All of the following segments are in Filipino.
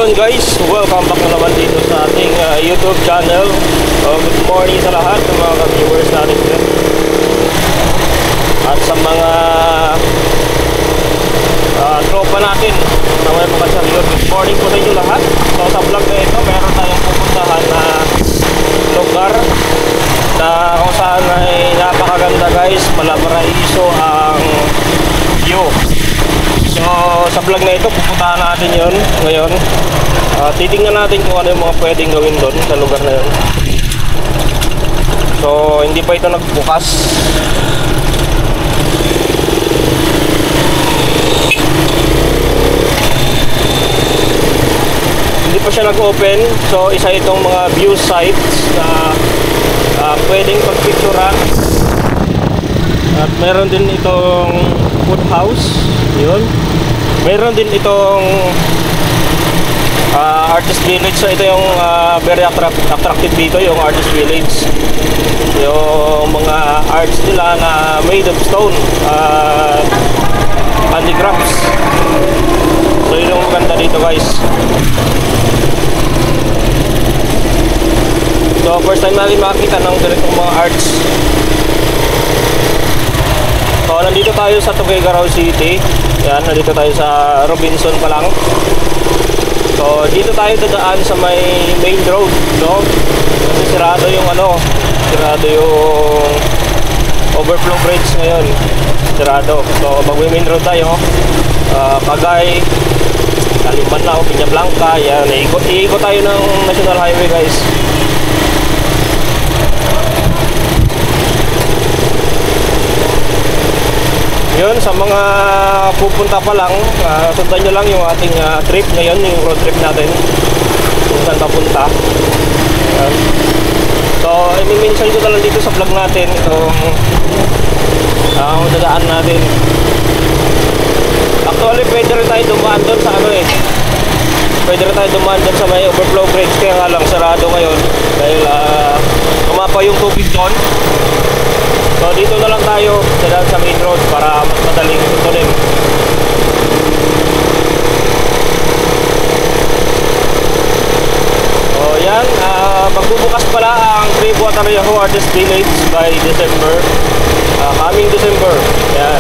yun guys, welcome back na naman dito sa ating YouTube channel. Good morning sa lahat ng mga viewers natin dyan. At sa mga tropa natin na may mga sarili, good morning po sa inyo lahat. So sa vlog na ito, meron tayong pupuntahan na lugar na kung saan ay napakaganda guys. Malaparaiso ang view. So sa vlog na ito, pupuntahan natin yun ngayon. Titingnan natin kung ano yung mga pwedeng gawin doon sa lugar na yun. So hindi pa ito nagbukas. Hindi pa siya nag-open. So isa itong mga view sites na pwedeng pagpicturean. At meron din itong food house. Yun. Meron din itong artist village. So ito yung very attractive dito, yung artist village. Yung mga arts nila na made of stone, handicrafts. So yun yung maganda dito guys. So first time natin makakita ng ganitong mga arts. So nandito tayo sa Tuguegarao City. Yan, nandito tayo sa Robinson pa lang. So dito tayo dadaan sa may main road, no? Kasi sirado yung sirado yung overflow bridge ngayon. Sirado. So mag-main road tayo. Pagay, Kalimanao, Piña Blanca. Yan, iikot tayo ng National Highway guys. Yun, sa mga pupunta pa lang, sundan nyo lang yung ating trip ngayon, yung road trip natin kung saan papunta. So, i-mention ko na lang dito sa vlog natin itong dadaan natin. Actually, pwede rin tayo dumaan doon sa pwede rin tayo dumaan doon sa may overflow bridge, kaya nga lang sarado ngayon dahil kumapa yung tubig doon. So dito na lang tayo sa main road para mas madaling sunduin. So yan, magbubukas pala ang Tribuatarejo Artist Village by December, coming December. Yan.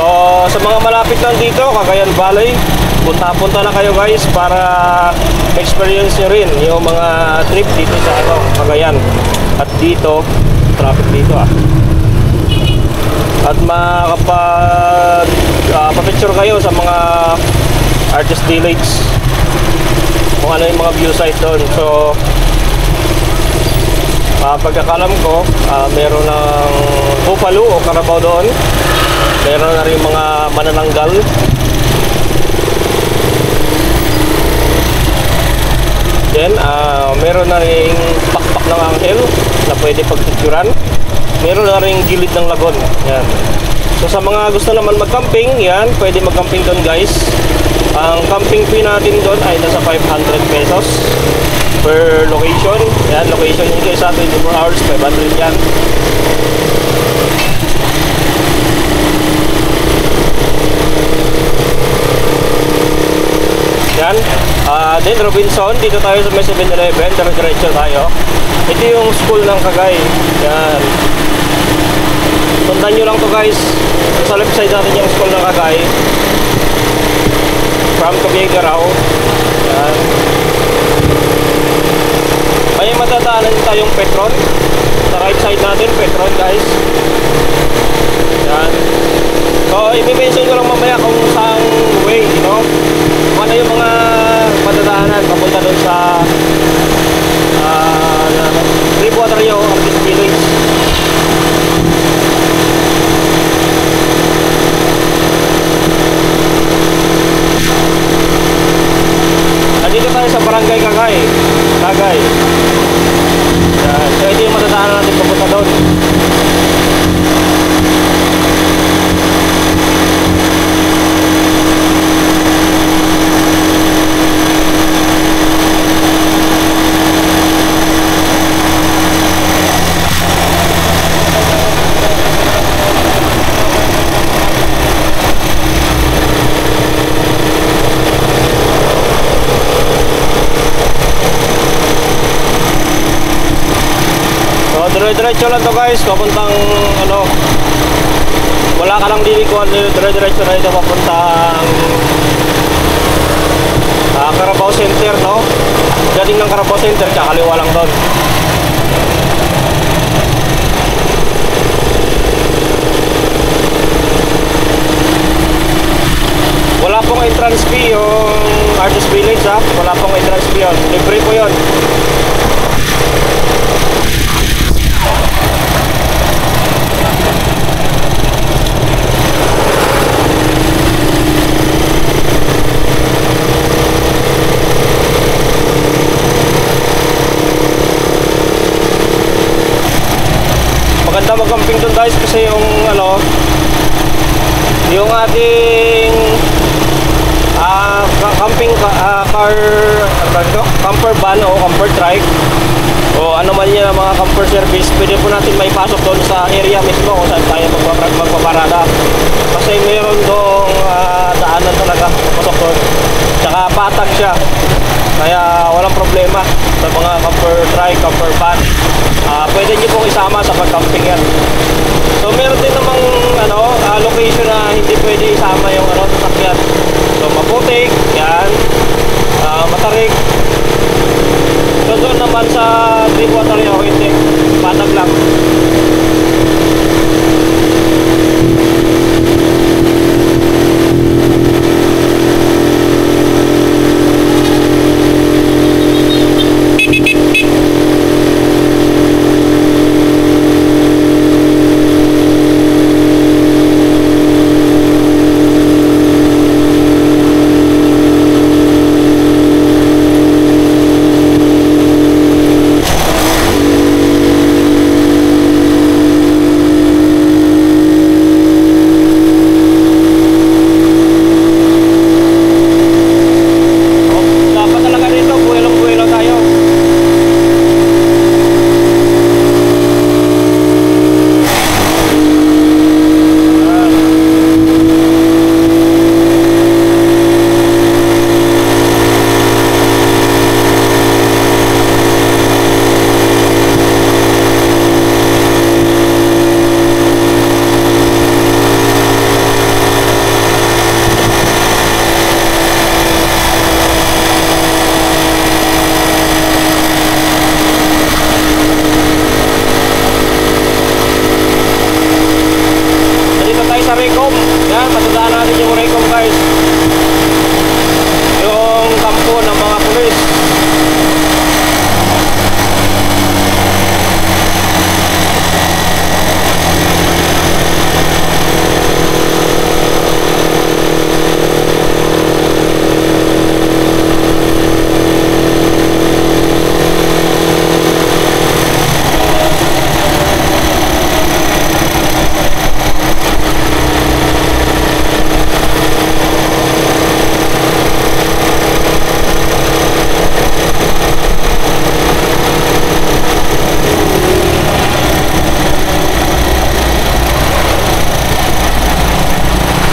So sa mga malapit lang dito, Cagayan Valley, punta-punta na kayo guys para experience nyo rin yung mga trip dito sa Cagayan. At dito, traffic dito At makapag-picture kayo sa mga artist village kung ano yung mga view site doon. So pagkakalam ko, meron ng Buffalo o Carabao doon. Meron na rin mga manananggal. Then, meron na rin pakpak ng anghel na pwede pagtituran. Meron na rin gilid ng lagon. Yan. So sa mga gusto naman mag-camping, yan, pwede mag-camping doon guys. Ang camping fee natin doon ay nasa 500 pesos per location. Yan, location nyo guys sa 24 hours, 500 yan. Yan. Then Robinson, dito tayo sa may 7-Eleven, diretso tayo. Ito yung school ng Cagay. Yan. Sundan nyo lang to guys. Sa left side natin yung school ng Cagay. From Tuguegarao. Yan. May matatanan tayong Petron. Sa right side natin, Petron guys. Yan. So, i-mention ko lang mamaya kung saan way, no? Ano yung mga matatanan papunta doon sa Tribuatarejo Artist Village. Nandito tayo sa Barangay Cagay. So ito yung matatanan natin papunta doon. So dire-diretso lang to guys, papuntang ano, wala ka lang lilikuan, dire-diretso na ito papuntang Carabao Center, no? Galing ng Carabao Center, kakaliwa lang doon. Wala pong entrance fee yung Artist Village, ha? Wala pong entrance fee yun. Libre po yun. Maganda mag-camping doon guys kasi yung ano, yung ating camping car, camper van o camper trike o ano man yan, mga camper service, pwede po natin may pasok doon sa area mismo kung saan tayo magpaparada kasi mayroon doong daanan talaga pasok doon, tsaka patag siya kaya walang problema sa mga camper trike, camper van. Pwede nyo pong isama sa pag-camping yan. So meron din namang ano, location na hindi pwede isama yung ano, sasakyan. So Maputik, yan, Matarik. So doon naman sa Deepwater yun, hindi, patag lang.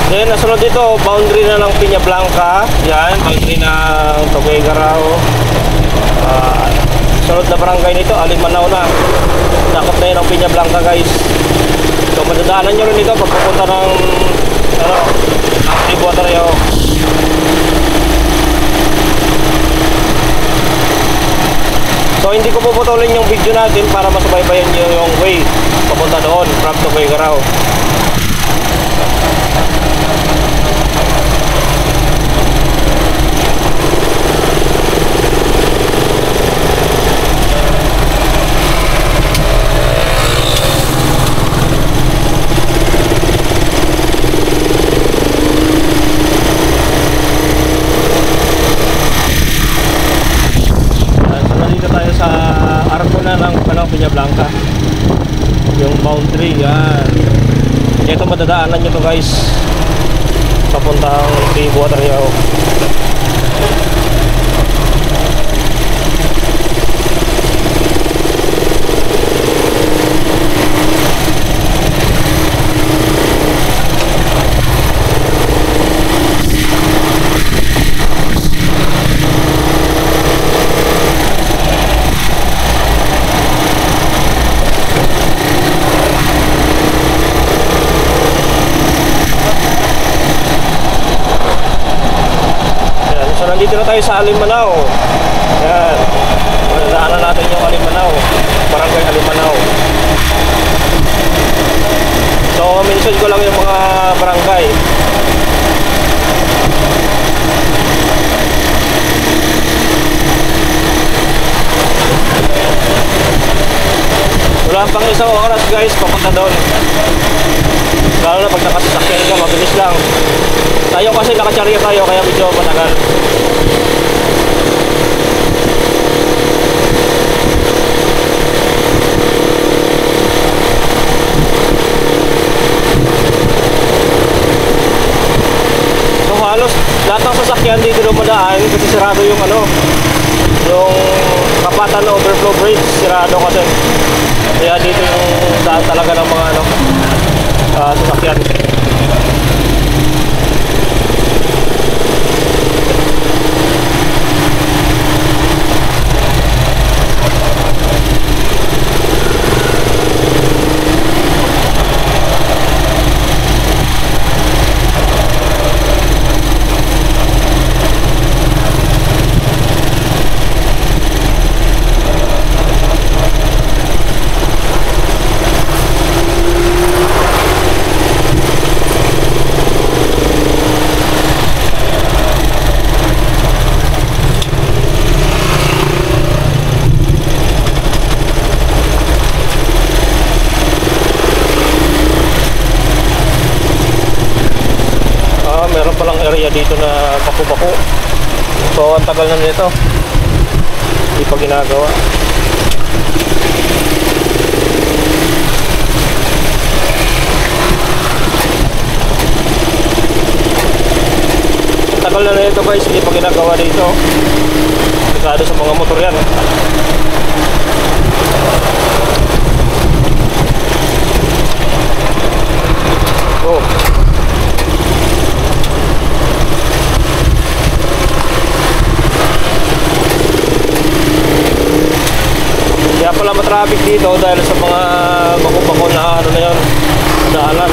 Then nasunod dito, boundary na ng Piña Blanca. Yan, boundary ng Tuguegarao. Sunod na barangay nito, Alimanao na. Nakot na yun ang Piña Blanca guys. So madadaanan nyo rin ito pag pupunta ng ano, Deepwater yun. So hindi ko puputulin yung video natin para masubaybayan nyo yung way papunta doon from Tuguegarao. Piña Blanca yung boundary, yan. Ito madadaanan nyo to guys papuntang Deepwater yun. nandito na tayo sa Alimanao. Yan. Madadaanan natin yung Alimanao. Barangay Alimanao. So, mention ko lang yung mga barangay. Wala pang isang oras guys, papunta doon. Lalo na pag nakasasakyan ka, mabilis lang. Tayo kasi nakacharya tayo, kaya medyo matagal. So halos lahat ng sasakyan dito dumadaan kasi sirado yung yung Kapatan na overflow bridge, sirado kasi. Kaya dito yung daan talaga ng mga sasakyan. Meron palang area dito na bako-bako. So ang tagal na nito, hindi pa ginagawa. Ang tagal na nito guys, hindi pa ginagawa dito. Masyado sa mga motor yan. Oh. Kaya pala matraffic dito dahil sa mga bako-bako na na yun, daanan.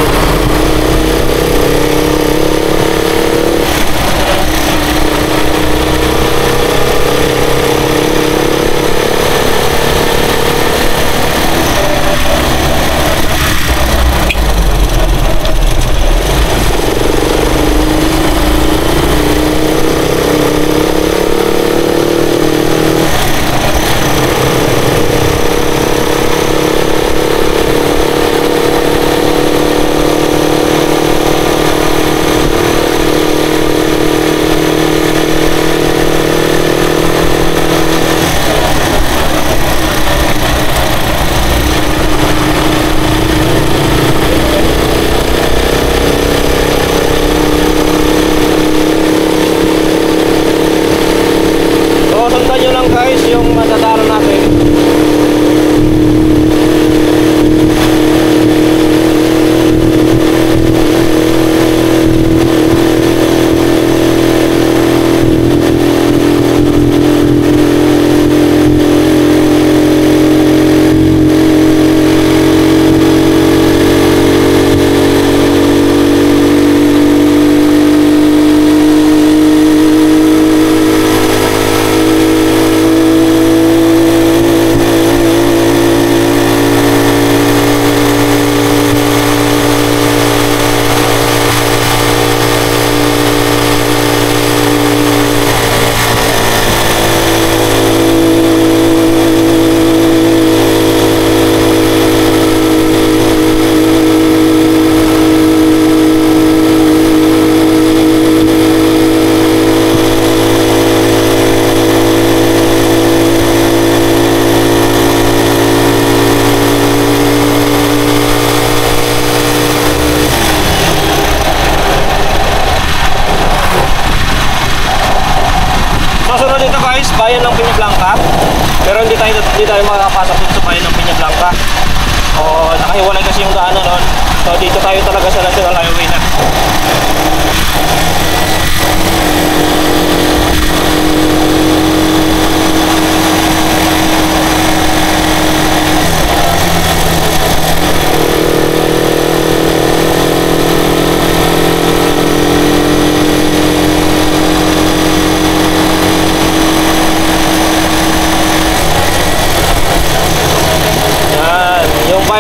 bayan ng Peña Blanca, pero hindi tayo makakapasok dito sa bayan ng Peña Blanca. O nakahiwalay kasi yung daanan doon. So dito tayo talaga sa National Highway na.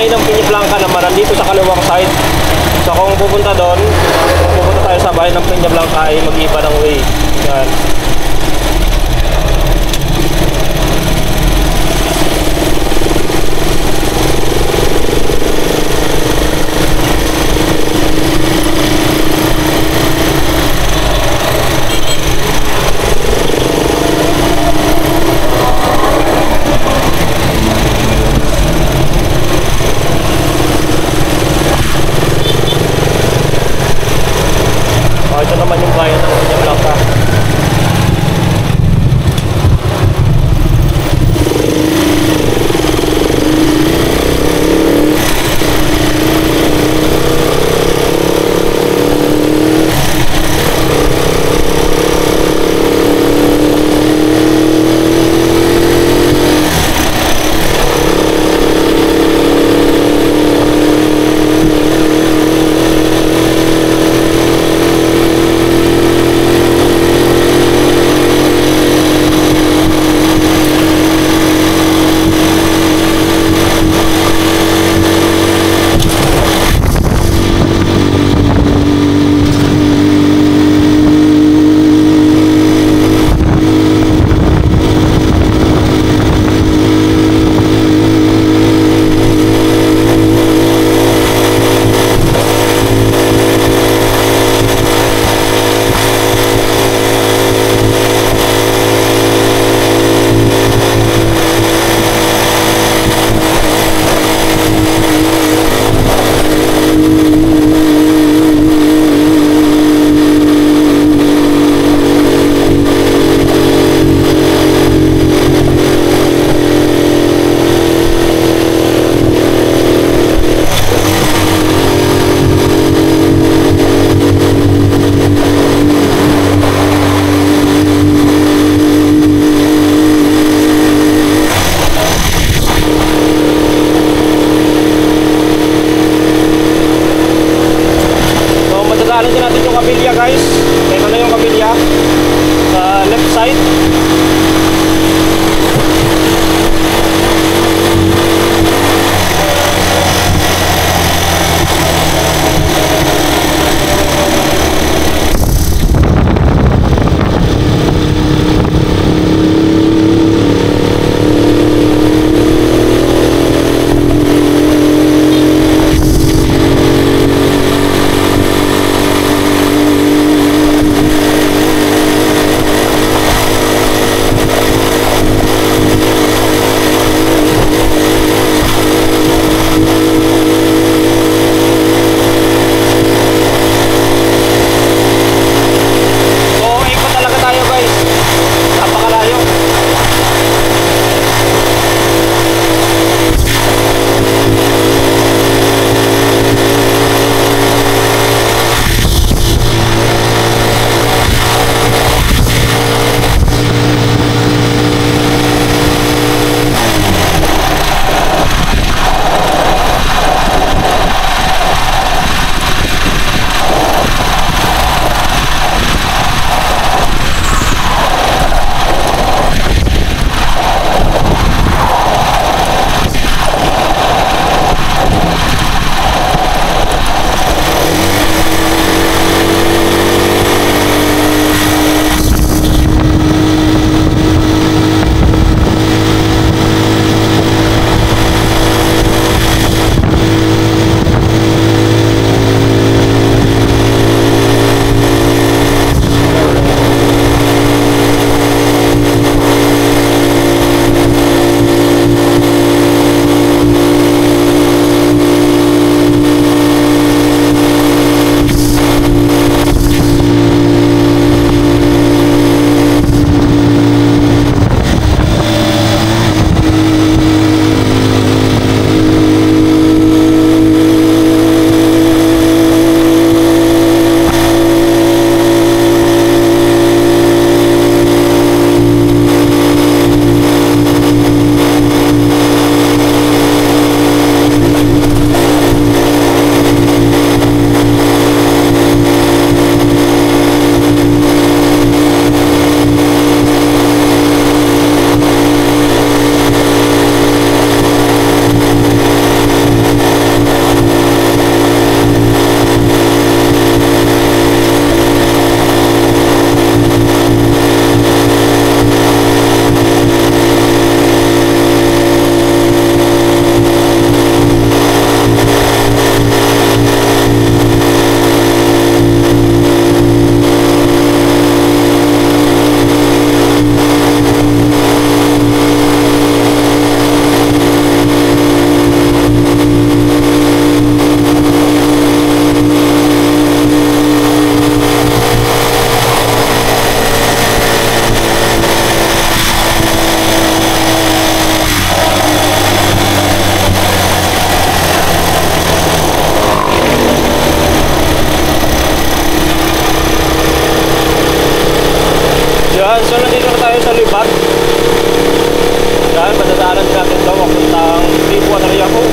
bahay ng Piña Blanca naman nandito sa kaliwang side. So kung pupunta tayo sa bahay ng Piña Blanca ay mag-iba ng way. Yan. Ito naman yung bayan ng Piña Blanca. Lipat. Yan, madadaanan din natin ito papuntang Deepwater Yahoo.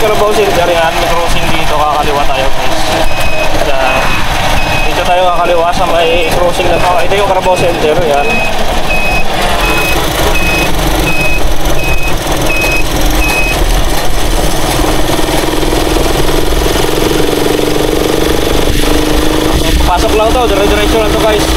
Carabao Center, yan, may crossing dito, kakaliwa tayo guys. Yan. Dito tayo kakaliwa sa may crossing na to. Ito yung Carabao Center, yan. Pasok lang to, dire-diretso lang to guys.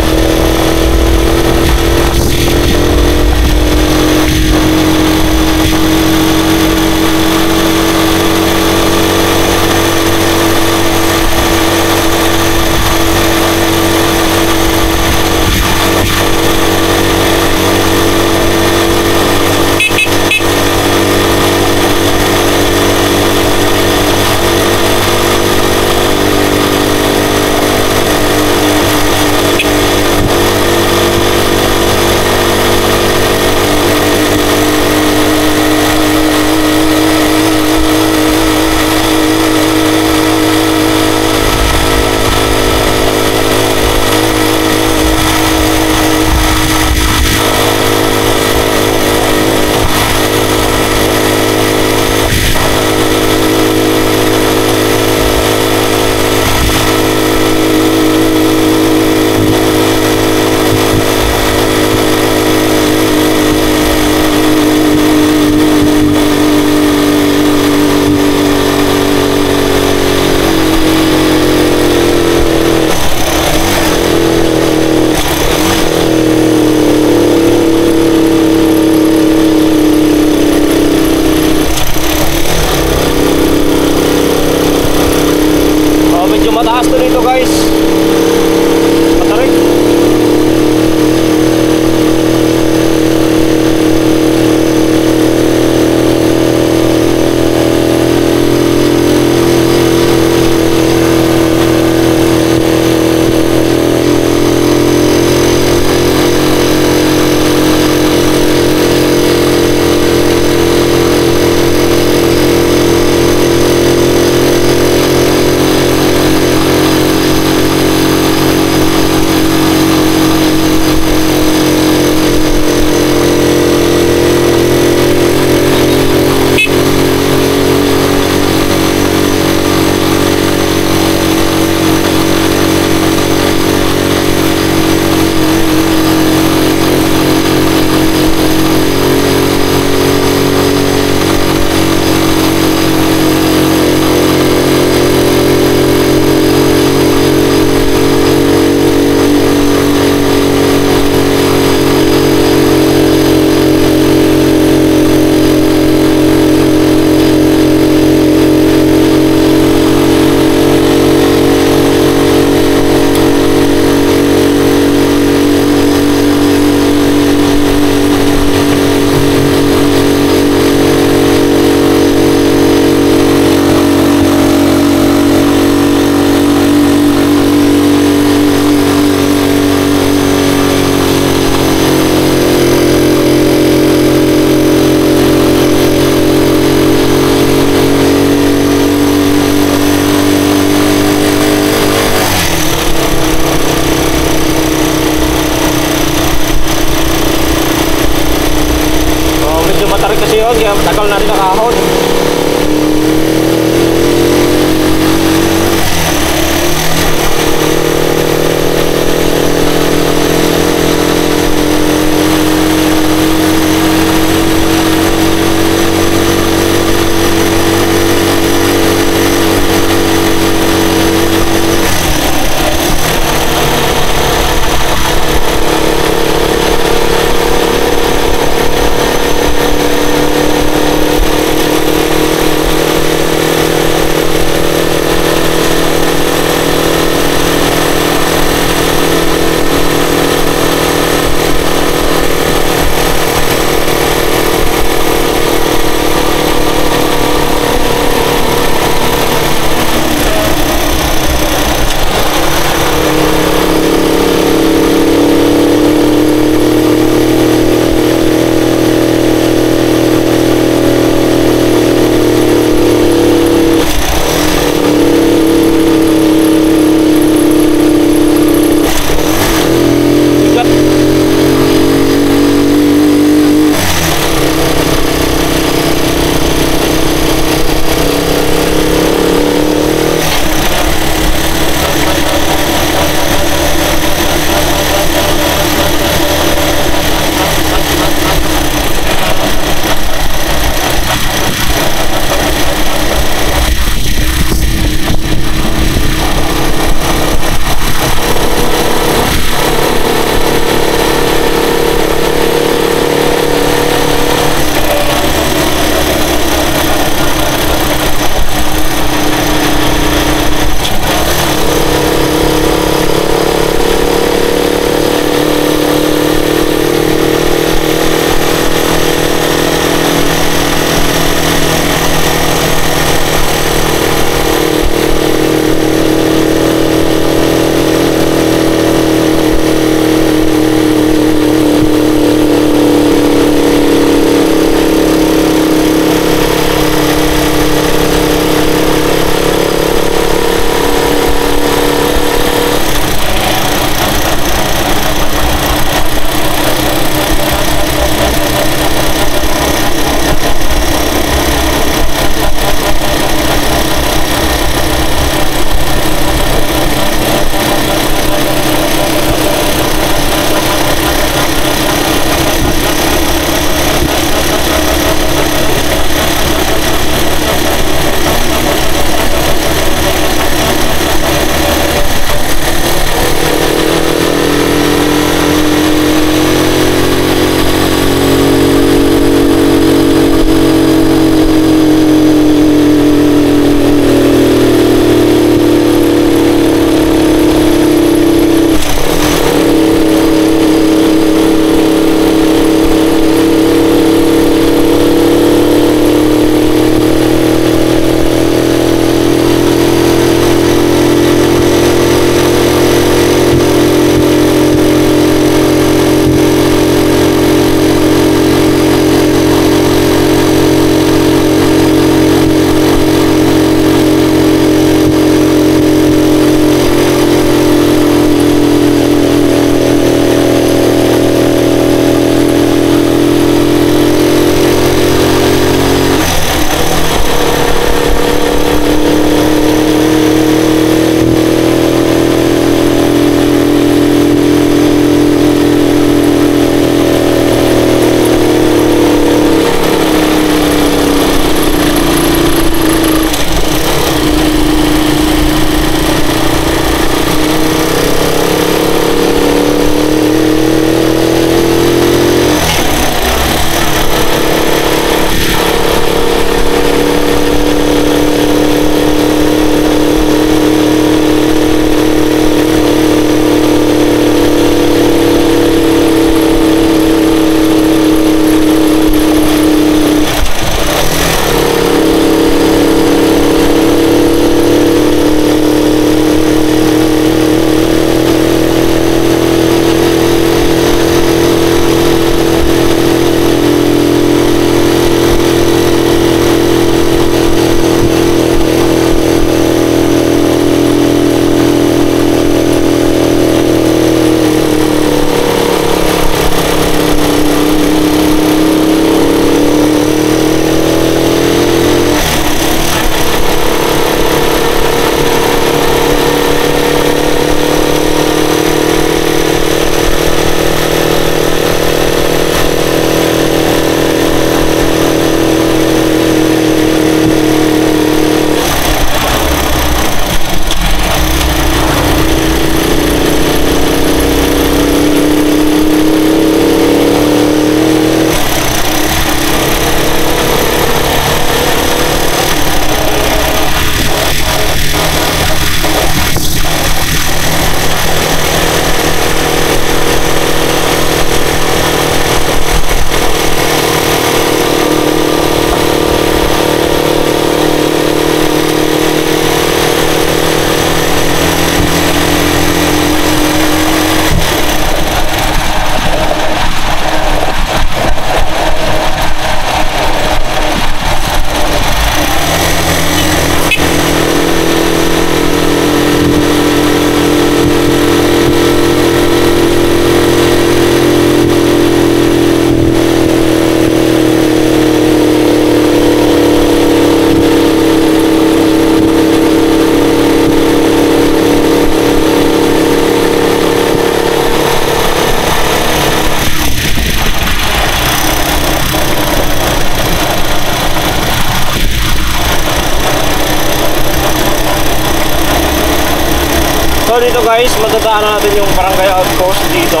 guys, madadaanan natin yung barangay outpost dito.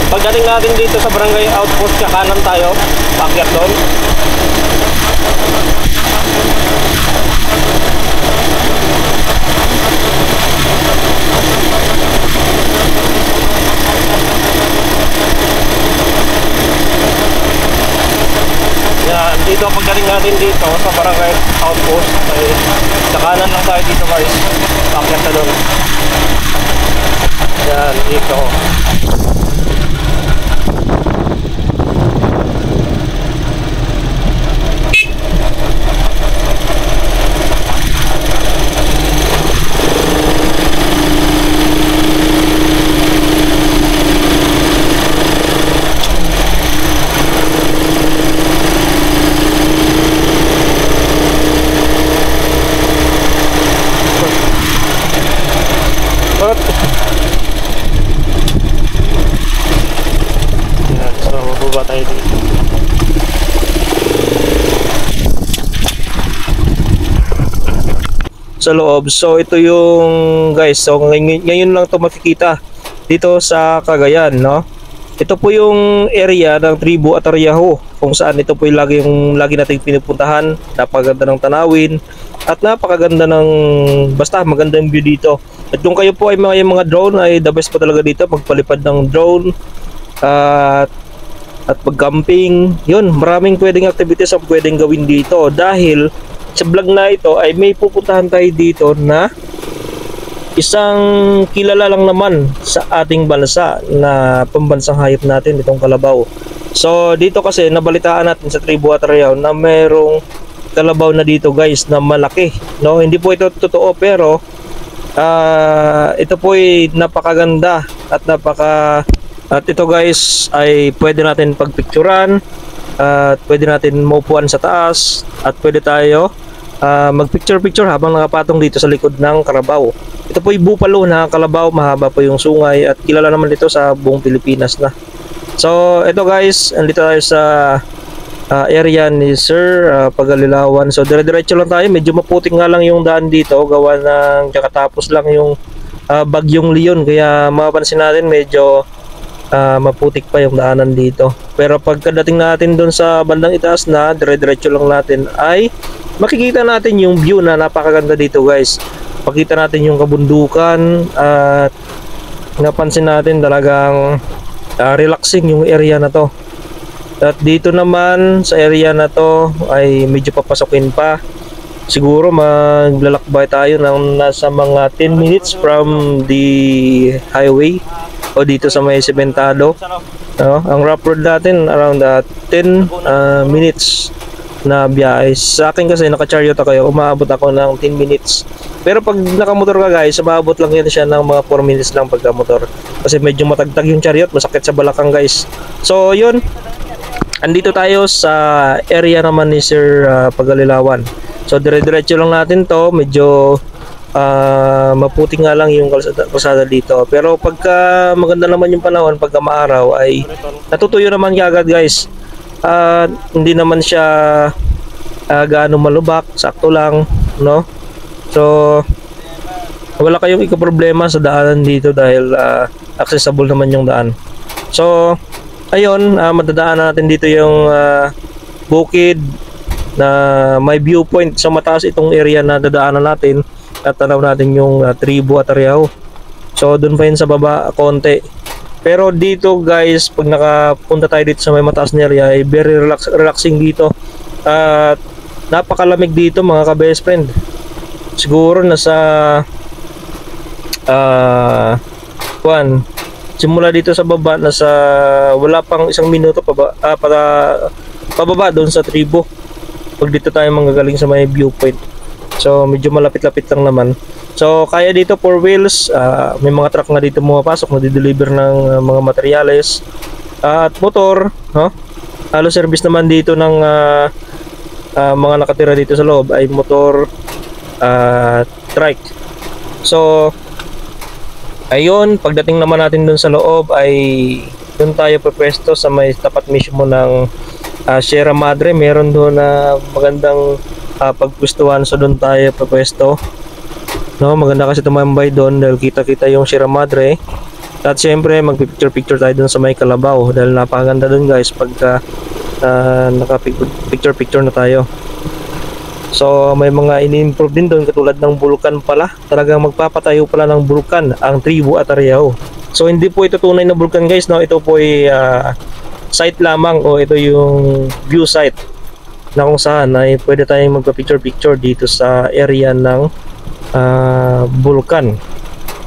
Pagdating natin dito sa barangay outpost, kakanan tayo, paakyat doon. Yan, dito pagdating natin dito sa barangay outpost, ay sa kanan lang tayo dito guys, paakyat na doon. Yan, dito. Yan, so mababa tayo dito. Sa loob, so ito yung guys, so ngayon lang ito makikita dito sa Cagayan, no? Ito po yung area ng Tribu Atarayaho, kung saan ito po yung lagi nating pinupuntahan. Napakaganda ng tanawin at napakaganda ng basta magandang view dito. At kung kayo po ay mga drone, ay the best po talaga dito magpalipad ng drone at pag-camping. Yun, maraming pwedeng activities ang pwedeng gawin dito dahil sa vlog na ito ay may pupuntahan tayo dito na isang kilala lang naman sa ating bansa na pambansang hayop natin, itong kalabaw. So dito kasi nabalitaan natin sa Tribu Atarayaho na merong kalabaw na dito guys na malaki, no? Hindi po ito totoo pero ito po ay napakaganda at at ito guys ay pwede natin pagpicturan at pwede natin maupuan sa taas at pwede tayo magpicture habang nakapatong dito sa likod ng kalabaw. Ito po yung bupalo na kalabaw, mahaba po yung sungay at kilala naman dito sa buong Pilipinas na. So ito guys, andito tayo sa area ni Sir Pagalilawan. So dire-diretso lang tayo, medyo maputik nga lang yung daan dito, gawa ng kakatapos lang yung bagyong Leon, kaya mapapansin natin medyo maputik pa yung daanan dito. Pero pagkadating natin doon sa bandang itaas na, dire-diretso lang natin ay makikita natin yung view na napakaganda dito guys. Pakita natin yung kabundukan at napansin natin talagang relaxing yung area na to. At dito naman sa area na to ay medyo papasokin pa. Siguro maglalakbay tayo ng nasa mga 10 minutes from the highway o dito sa may sementado. Ang rough road natin around 10 minutes na biyahe. Sa akin kasi naka-chariot ako, umaabot ako ng 10 minutes. Pero pag nakamotor ka guys, umaabot lang yan siya ng mga 4 minutes lang pagka motor. Kasi medyo matagtag yung chariot, masakit sa balakang guys. So yun, andito tayo sa area naman ni Sir Pagalilawan. So dire-diretso lang natin to, medyo maputi nga lang yung kalsada dito. Pero pagka maganda naman yung panahon, pagka maaraw ay natutuyo naman agad guys. Hindi naman siya gaano malubak, sakto lang, no? So wala kayong ikaproblema sa daanan dito dahil accessible naman yung daan. So ayun, madadaanan natin dito yung bukid na may viewpoint. So mataas itong area na dadaanan natin at tanaw natin yung Tribu Atarayaho. So doon pa yun sa baba konti. Pero dito guys, pag nakapunta tayo dito sa may mataas na area ay very relaxing dito. At napakalamig dito mga ka-best friend. Siguro nasa simula dito sa baba nasa wala pang isang minuto pababa doon sa tribo. Pag dito tayo manggagaling sa may viewpoint. So medyo malapit-lapit lang naman. So kaya dito 4 wheels, may mga truck nga dito pumapasok, nadi-deliver ng mga materyales at motor, no? Halo service naman dito ng mga nakatira dito sa loob ay motor, trike. So ayun, pagdating naman natin dun sa loob ay dun tayo pwesto sa may tapat mismo ng Sierra Madre. Meron doon na magandang pagpustuhan, so dun tayo pwesto. No, maganda kasi tumambay doon dahil kita-kita yung Sierra Madre. At syempre, magpipicture-picture tayo doon sa may Kalabaw dahil napakaganda doon guys pagka naka-picture-picture na tayo. So, may mga ini-improve din doon katulad ng bulkan pala. Talagang magpapatayo pala ng bulkan ang Tribu Atariao. So, hindi po ito tunay na bulkan guys, no? Ito po ay site lamang o ito yung view site na kung saan ay pwede tayong magpa-picture-picture dito sa area ng bulkan.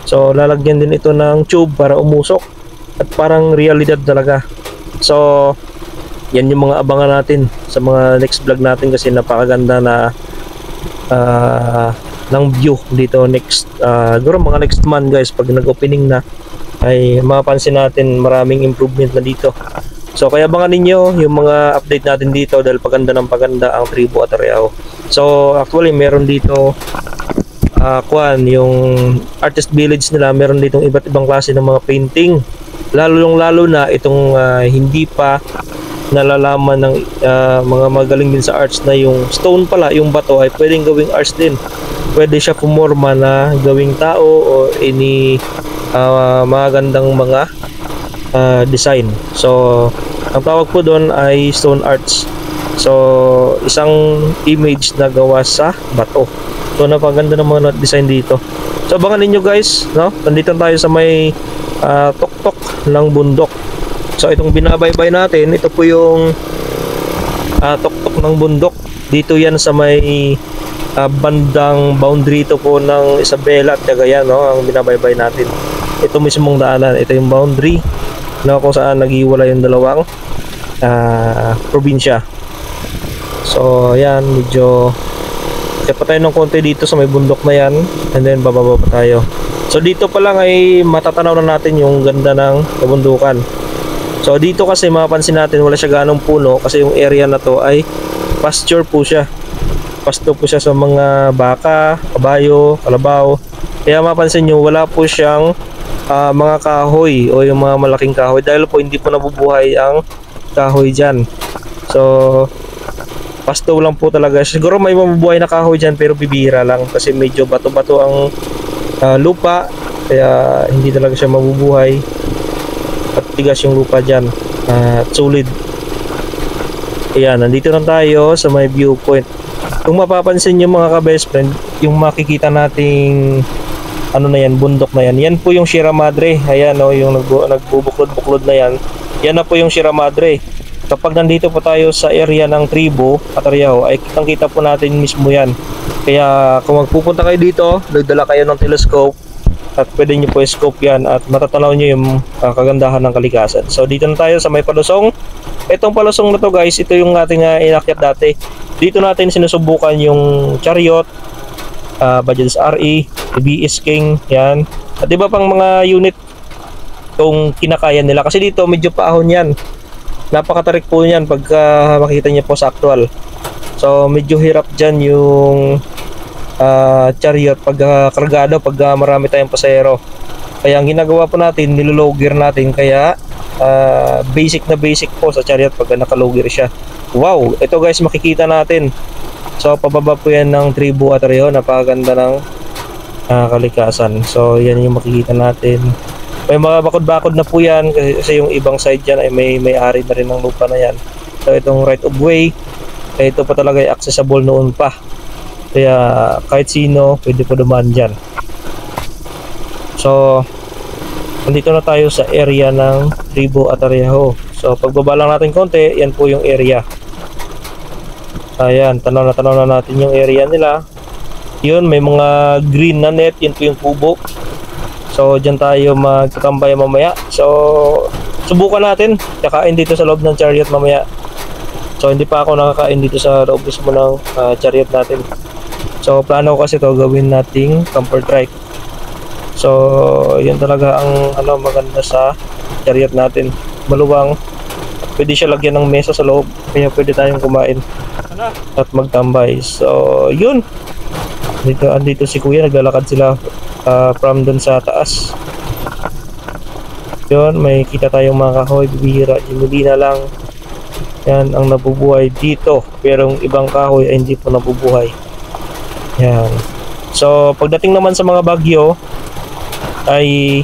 So lalagyan din ito ng tube para umusok at parang realidad talaga. So yan yung mga abangan natin sa mga next vlog natin kasi napakaganda na ng view dito next siguro mga next month guys pag nag-opening na ay mapapansin natin maraming improvement na dito. So kaya abangan ninyo yung mga update natin dito dahil paganda ng paganda ang Tribu Atariao. So actually meron dito yung artist village nila, meron ditong iba't ibang klase ng mga painting. Lalo na itong hindi pa nalalaman ng mga magaling din sa arts na yung stone pala, yung bato ay pwedeng gawing arts din. Pwede siya pumorma na gawing tao o any magandang mga design. So ang tawag po doon ay stone arts. So isang image na gawa sa bato. So napaganda ng mga design dito. So abangan ninyo guys, no? Nandito tayo sa may tuktok ng bundok. So itong binabaybay natin, ito po yung tuktok ng bundok. Dito yan sa may bandang boundary ito po ng Isabela at Cagayan, no? Ang binabaybay natin. Ito mismong daanan, ito yung boundary na kung saan naghiwalay yung dalawang probinsya. So ayan, medyo kaya pa tayo ng konti dito sa may bundok na yan and then bababa pa tayo. So dito pa lang ay matatanaw na natin yung ganda ng kabundukan. So dito kasi mapapansin natin wala siya ganong puno kasi yung area na to ay pasture po siya. Pasto po siya sa mga baka, kabayo, kalabaw. Kaya mapapansin nyo wala po siyang mga kahoy o yung mga malaking kahoy dahil po hindi po nabubuhay ang kahoy dyan. So pasto lang po talaga. Siguro may mabubuhay na kahoy dyan pero bibihira lang kasi medyo bato-bato ang lupa kaya hindi talaga siya mabubuhay at tigas yung lupa dyan at solid. Ayan, nandito na tayo sa may viewpoint. Kung mapapansin nyo mga ka-best friend, yung makikita nating ano na yan, bundok na yan, yan po yung Sierra Madre. Ayan o, yung nagbubuklod-buklod na yan, yan na po yung Sierra Madre. Kapag nandito po tayo sa area ng Tribu Atariao ay kitang-kita po natin mismo yan. Kaya kung magpupunta kayo dito, nagdala kayo ng telescope at pwede nyo po scope yan at matatanaw nyo yung kagandahan ng kalikasan. So dito na tayo sa may palusong. Itong palusong na to guys, ito yung ating inakyat dati. Dito natin sinusubukan yung chariot, Bajaj RE, BS King, yan. At iba pang mga unit itong kinakaya nila kasi dito medyo paahon yan. Napakatarik po yan pagka makita niyo po sa actual. So medyo hirap dyan yung chariot pag kargado, pag marami tayong pasahero. Kaya ang ginagawa po natin, nilolow gear natin. Kaya basic na basic po sa chariot pag nakalow gear siya. Wow, ito guys makikita natin. So pababa po yan ng Tribu Atariao. Napakaganda ng kalikasan. So yan yung makikita natin. May mga bakod-bakod na po yan kasi yung ibang side dyan ay may-ari na rin ng lupa na yan. So itong right of way, ito pa talaga ay accessible noon pa. Kaya kahit sino pwede po dumaan dyan. So nandito na tayo sa area ng Tribu Atariao. So pagbaba lang natin konti, yan po yung area. Ayan, tanaw na natin yung area nila. Yun, may mga green na net, yun po yung kubo. So dyan tayo magtatambay mamaya. So subukan natin kakain dito sa loob ng chariot mamaya. So hindi pa ako nakakain dito sa loob mismo ng chariot natin. So plano ko kasi to gawin nating camper trike. So yun talaga ang maganda sa chariot natin. Maluwang, pwede siya lagyan ng mesa sa loob kaya pwede tayong kumain at magtambay. So yun, andito si kuya, naglalakad sila from dun sa taas. Yun, may kita tayong mga kahoy, bibihira, hindi na lang yan ang nabubuhay dito pero yung ibang kahoy ay hindi po nabubuhay. Yan, So pagdating naman sa mga bagyo ay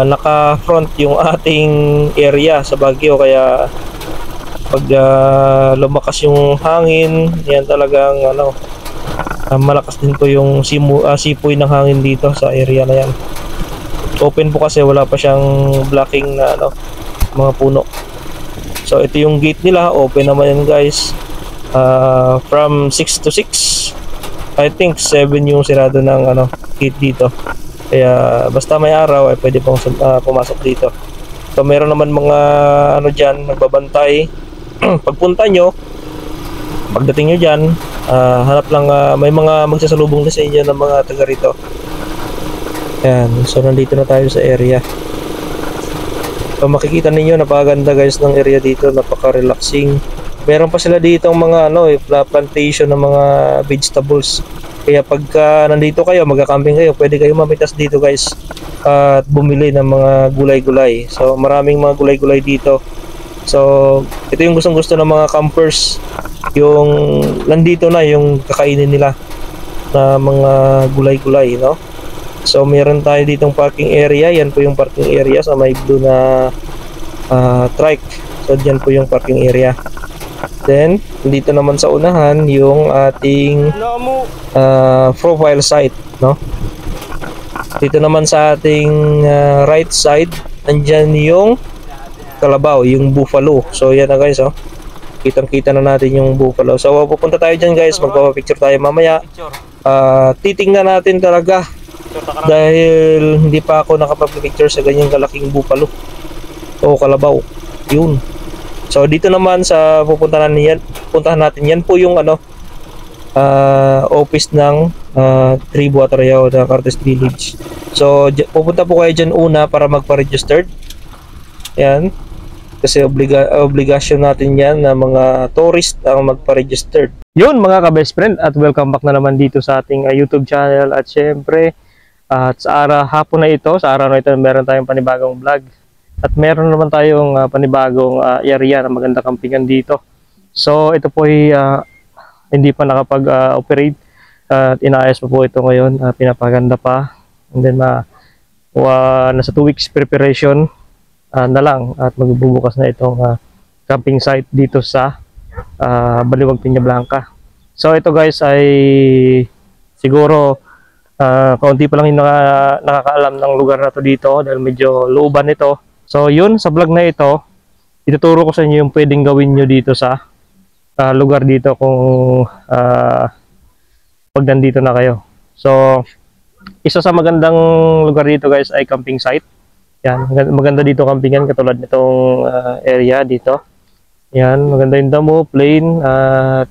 naka-front yung ating area sa bagyo, kaya pag lumakas yung hangin, yan talagang malakas din po yung sipoy ng hangin dito sa area na yan. Open po kasi wala pa siyang blocking na mga puno. So ito yung gate nila, open naman yan guys. From 6 to 6, I think 7 yung sirado ng gate dito. Kaya basta may araw ay pwede pong pumasok dito. So meron naman mga dyan nagbabantay. Pagpunta nyo, pagdating nyo dyan, hanap lang, may mga magsasalubong na sa inyo ng mga taga rito. Ayan, so nandito na tayo sa area. So makikita ninyo, napakaganda guys ng area dito, napaka-relaxing. Meron pa sila dito mga plantation ng mga vegetables. Kaya pagka nandito kayo, magka-camping kayo, pwede kayo mamitas dito guys at bumili ng mga gulay-gulay. So maraming mga gulay-gulay dito. So ito yung gustong-gusto ng mga campers, yung nandito na yung kakainin nila na mga gulay-gulay, no? So meron tayo ditong parking area. Yan po yung parking area sa may blue na trike. So dyan po yung parking area. Then dito naman sa unahan yung ating profile site, no? Dito naman sa ating right side, andyan yung kalabaw, yung buffalo. So yan na guys, kitang-kita na natin yung buffalo. So pupunta tayo dyan guys, magpapapicture tayo mamaya. Titingnan natin talaga dahil hindi pa ako nakapag-picture sa ganyang kalaking buffalo o kalabaw. Yun. So dito naman sa puntahan natin, yan po yung office ng Tribu Atrayao ng Artes Village. So pupunta po kayo dyan una para magpa-registered. Yan. Kasi obligasyon natin yan na mga tourist ang magpa-registered. Yun mga ka-best friend, at welcome back na naman dito sa ating YouTube channel. At syempre, at sa hapon na ito, sa araw na ito, meron tayong panibagong vlog. At meron naman tayong panibagong area na maganda campingan dito. So ito po ay hindi pa nakapag-operate. At inaayos pa po ito ngayon, pinapaganda pa. And then nasa 2 weeks preparation na lang at magbubukas na itong camping site dito sa Baliwag Peña Blanca. So ito guys ay siguro kaunti pa lang yung nakakaalam ng lugar na to dito dahil medyo looban ito. So yun, sa vlog na ito, ituturo ko sa inyo yung pwedeng gawin nyo dito sa lugar dito kung pag nandito na kayo. So isa sa magandang lugar dito guys ay camping site. Yan, maganda dito campingan katulad nitong area dito. Yan, maganda yung damo, plain at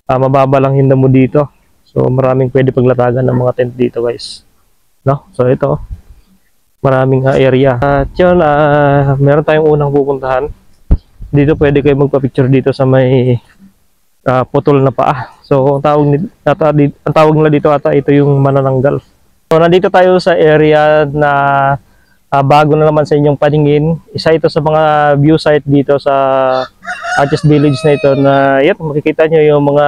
mababa lang yung damo dito. So maraming pwede paglatagan ng mga tent dito guys. No? So ito, maraming area. At yun, meron tayong unang pupuntahan. Dito pwede kayo magpa-picture dito sa may putol na paa. So ang tawag nila dito ata ito yung manananggal. So nandito tayo sa area na bago na naman sa inyong paningin. Isa ito sa mga view site dito sa Artes Village na ito na yan, makikita nyo yung mga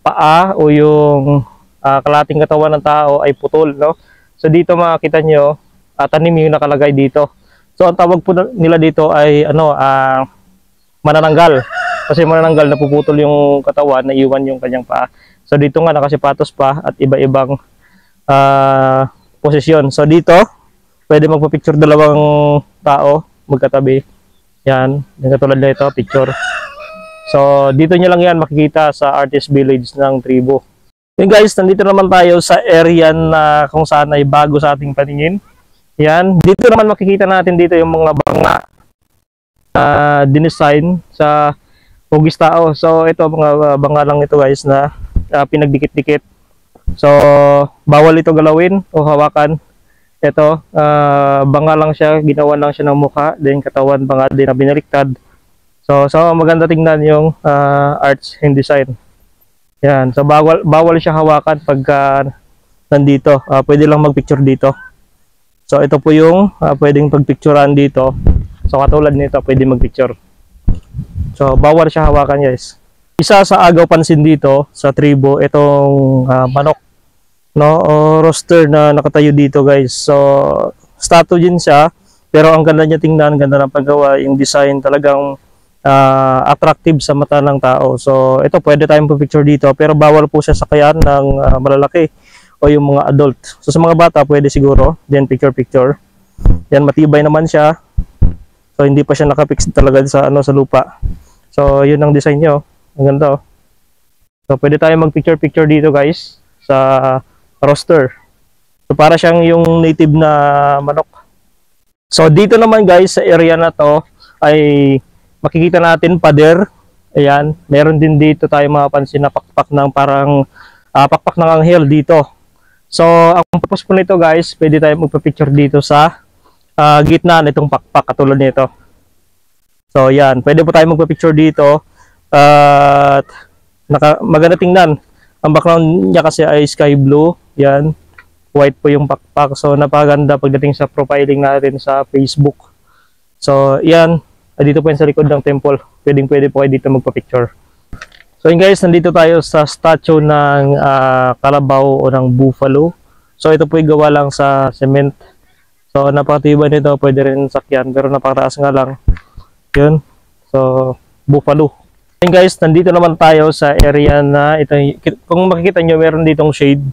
paa o yung kalating katawan ng tao ay putol, no? So dito makikita nyo tanim yung nakalagay dito. So ang tawag po nila dito ay manananggal. Kasi manananggal, napuputol yung katawan, naiwan yung kanyang paa. So dito nga nakasipatos pa at iba-ibang posisyon. So dito pwede magpa-picture dalawang tao magkatabi. Yan, yung katulad na ito, picture. So dito nyo lang yan makikita sa Artes Village ng Tribu. Yun guys, nandito naman tayo sa area na kung saan ay bago sa ating paningin. Yan, dito naman makikita natin dito yung mga banga dinesign sa hugis tao. So ito mga banga lang ito guys na pinagdikit-dikit. So bawal ito galawin o hawakan. Ito, banga lang siya, ginawa lang siya ng mukha, then katawan banga din na binaliktad. So maganda tingnan yung arts and design. Yan, so bawal siya hawakan pagka nandito. Pwede lang magpicture dito. So ito po yung pwedeng pagpicturean dito. So katulad nito, pwede magpicture. So bawal siya hawakan guys. Isa sa agaw pansin dito sa tribo, itong manok, no, o rooster na nakatayo dito, guys. So statue din siya, pero ang ganda niya tingnan, ganda ng paggawa, yung design talagang attractive sa mata ng tao. So ito, pwede tayong picture dito, pero bawal po siya sakayan ng malalaki o yung mga adult. So sa mga bata pwede siguro, then picture. Yan, matibay naman siya. So hindi pa siya nakapix talaga sa sa lupa. So yun ang design niya. Ang ganda, oh. So pwede tayong mag-picture dito, guys, sa roster. So para siyang yung native na manok. So dito naman, guys, sa area na to ay makikita natin pader. Ayan, meron din dito tayo mapapansin na pakpak ng parang pakpak ng anghel dito. So ang purpose po nito, guys, pwede tayong magpa-picture dito sa gitna nitong pakpak katulad nito. So yan, pwede po tayo magpa-picture dito at maganda tingnan. Ang background niya kasi ay sky blue. Yan, white po yung pakpak. So napaganda pagdating sa profiling natin sa Facebook. So yan, dito po yan sa likod ng temple. Pwede po kayo dito magpa-picture. So yun, guys, nandito tayo sa statue ng kalabaw o ng buffalo. So ito po yung gawa lang sa cement. So napakatibay nito, pwede rin sakyan, pero napakataas nga lang. Yun. So buffalo. And guys, nandito naman tayo sa area na ito. Kung makikita nyo, meron ditong shade.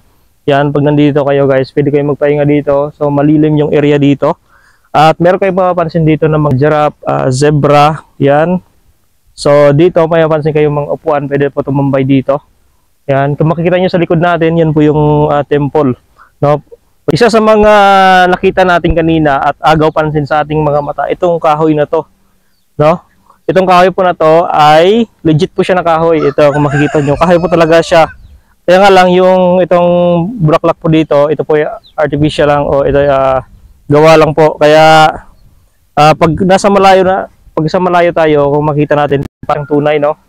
Yan, pag nandito kayo, guys, pwede kayo magpahinga dito. So malilim yung area dito. At meron kayo mapapansin dito na mga giraffe, zebra. Yan. So dito may mapapansin kayo mga upuan, pwede po tumambay dito. Yan, kung makikita nyo sa likod natin, yan po yung temple, no? Isa sa mga nakita natin kanina at agaw pansin sa ating mga mata, itong kahoy na to, no? Itong kahoy po na to ay legit po siya na kahoy. Ito, kung makikita nyo, kahoy po talaga siya. Kaya nga lang yung itong bulaklak po dito, ito po ay artificial lang o ito ay gawa lang po. Kaya pag sa malayo tayo, kung makita natin parang tunay, no?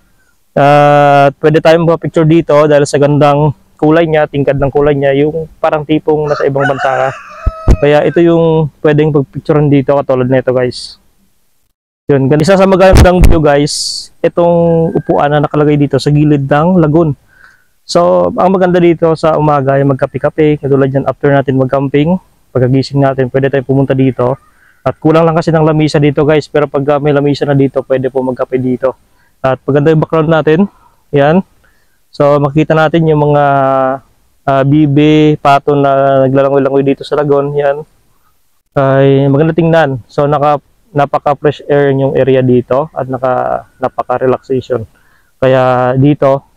Pwede tayong magpa-picture dito dahil sa gandang kulay niya, tingkad ng kulay niya, yung parang tipong nasa ibang bansa ka. Kaya ito yung pwedeng pagpicturean dito katulad nito, guys. Yun, isa sa magandang view, guys, itong upuan na nakalagay dito sa gilid ng lagoon. So ang maganda dito sa umaga ay magkape-kape, katulad yan after natin mag-camping. Pagkagising natin, pwede tayong pumunta dito. At kulang lang kasi ng lamisa dito, guys, pero pag may lamisa na dito, pwede po magkape dito. At maganda yung background natin. Yan. So makikita natin yung mga bibe, pato na naglalangoy-langoy dito sa lagon. Yan. Ay maganda tingnan. So napaka-fresh air yung area dito at napaka-relaxation. Kaya dito,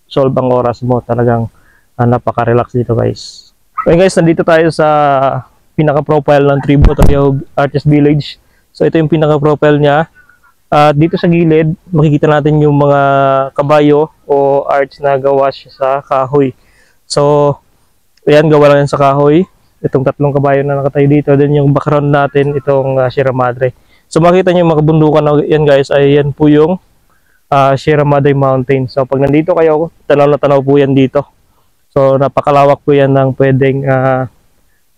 solve ang oras mo. Talagang napaka-relax dito, guys. Okay, guys, nandito tayo sa pinaka-profile ng Tribo Tayo Artist Village. So ito yung pinaka-profile niya. Dito sa gilid, makikita natin yung mga kabayo o arts na gawa siya sa kahoy. So, ayan, gawa lang yan sa kahoy. Itong tatlong kabayo na nakatayo dito. Then yung background natin, itong Sierra Madre. So, makikita nyo yung mga kabundukan na yan, guys, ay yan po yung Sierra Madre Mountain. So, pag nandito kayo, tanaw na tanaw po yan dito. So, napakalawak po yan ng pwedeng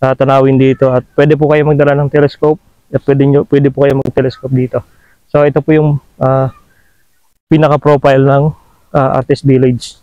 tanawin dito. At pwede po kayo magdala ng telescope. At pwede po kayo mag-telescope dito. So ito po yung pinaka-profile ng Artist Village.